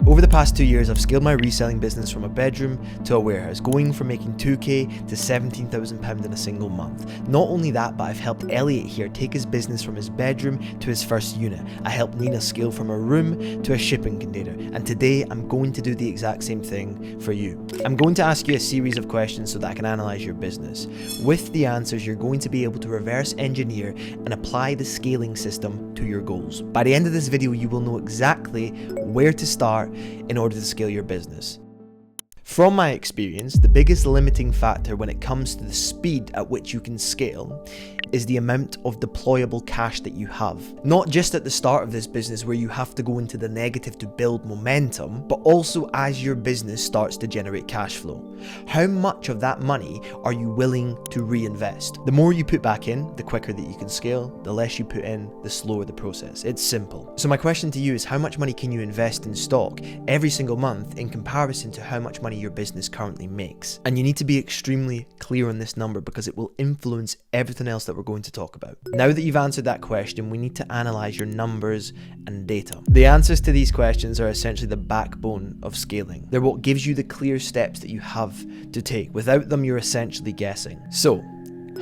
Over the past 2 years, I've scaled my reselling business from a bedroom to a warehouse, going from making 2k to £17,000 in a single month. Not only that, but I've helped Elliot here take his business from his bedroom to his first unit. I helped Nina scale from a room to a shipping container, and today I'm going to do the exact same thing for you. I'm going to ask you a series of questions so that I can analyze your business. With the answers, you're going to be able to reverse engineer and apply the scaling system to your goals. By the end of this video, you will know exactly where to start in order to scale your business. From my experience, the biggest limiting factor when it comes to the speed at which you can scale is the amount of deployable cash that you have. Not just at the start of this business where you have to go into the negative to build momentum, but also as your business starts to generate cash flow. How much of that money are you willing to reinvest? The more you put back in, the quicker that you can scale. The less you put in, the slower the process. It's simple. So my question to you is, how much money can you invest in stock every single month in comparison to how much money your business currently makes? And you need to be extremely clear on this number because it will influence everything else that we're going to talk about. Now that you've answered that question, we need to analyze your numbers and data. The answers to these questions are essentially the backbone of scaling. They're what gives you the clear steps that you have to take. Without them, you're essentially guessing. So,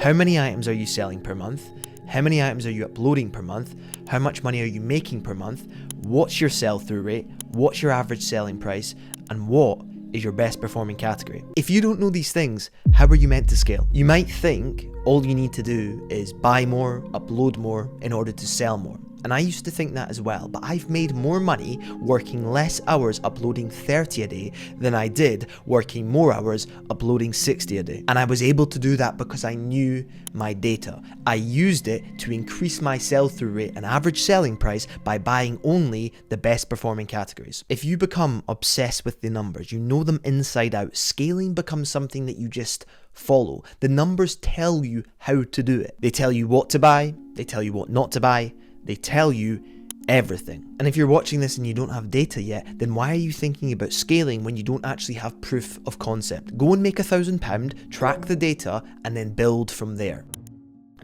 how many items are you selling per month? How many items are you uploading per month? How much money are you making per month? What's your sell-through rate? What's your average selling price? And what is your best performing category? If you don't know these things, how are you meant to scale? You might think all you need to do is buy more, upload more in order to sell more. And I used to think that as well, but I've made more money working less hours uploading 30 a day than I did working more hours uploading 60 a day. And I was able to do that because I knew my data. I used it to increase my sell-through rate and average selling price by buying only the best performing categories. If you become obsessed with the numbers, you know them inside out, scaling becomes something that you just follow. The numbers tell you how to do it. They tell you what to buy, they tell you what not to buy, they tell you everything. And if you're watching this and you don't have data yet, then why are you thinking about scaling when you don't actually have proof of concept? Go and make £1,000, track the data, and then build from there.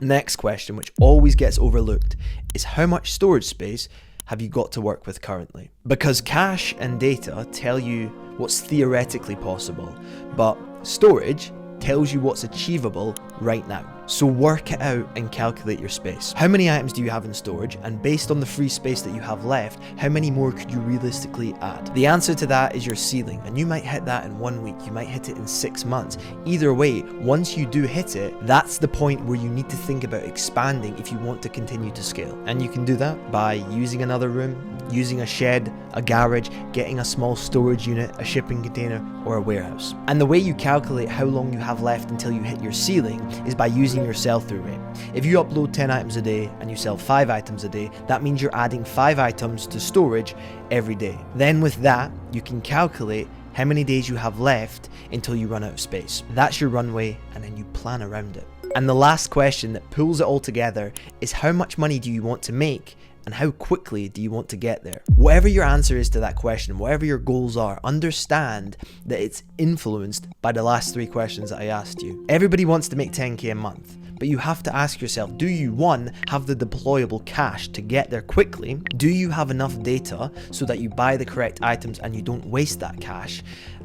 Next question, which always gets overlooked, is how much storage space have you got to work with currently? Because cash and data tell you what's theoretically possible, but storage tells you what's achievable right now. So work it out and calculate your space. How many items do you have in storage? And based on the free space that you have left, how many more could you realistically add? The answer to that is your ceiling, and you might hit that in 1 week, you might hit it in 6 months. Either way, once you do hit it, that's the point where you need to think about expanding if you want to continue to scale. And you can do that by using another room, using a shed, a garage, getting a small storage unit, a shipping container, or a warehouse. And the way you calculate how long you have left until you hit your ceiling is by using your sell-through rate. If you upload 10 items a day and you sell 5 items a day, that means you're adding 5 items to storage every day. Then with that, you can calculate how many days you have left until you run out of space. That's your runway, and then you plan around it. And the last question that pulls it all together is, how much money do you want to make and how quickly do you want to get there? Whatever your answer is to that question, whatever your goals are, understand that it's influenced by the last 3 questions that I asked you. Everybody wants to make 10k a month, but you have to ask yourself, do you, 1, have the deployable cash to get there quickly? Do you have enough data so that you buy the correct items and you don't waste that cash?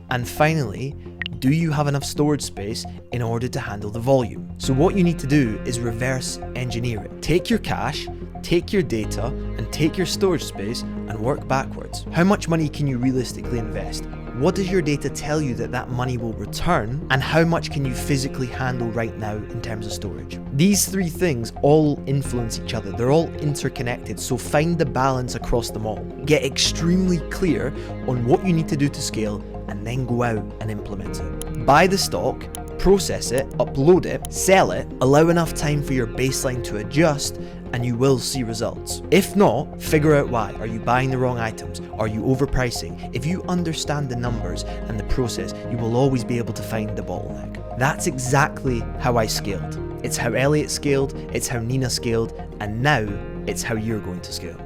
And finally, do you have enough storage space in order to handle the volume? So what you need to do is reverse engineer it. Take your cash, take your data, and take your storage space and work backwards. How much money can you realistically invest? What does your data tell you that that money will return? And how much can you physically handle right now in terms of storage? These 3 things all influence each other. They're all interconnected, so find the balance across them all. Get extremely clear on what you need to do to scale, and then go out and implement it. Buy the stock, process it, upload it, sell it, allow enough time for your baseline to adjust, and you will see results. If not, figure out why. Are you buying the wrong items? Are you overpricing? If you understand the numbers and the process, you will always be able to find the bottleneck. That's exactly how I scaled. It's how Elliot scaled, it's how Nina scaled, and now it's how you're going to scale.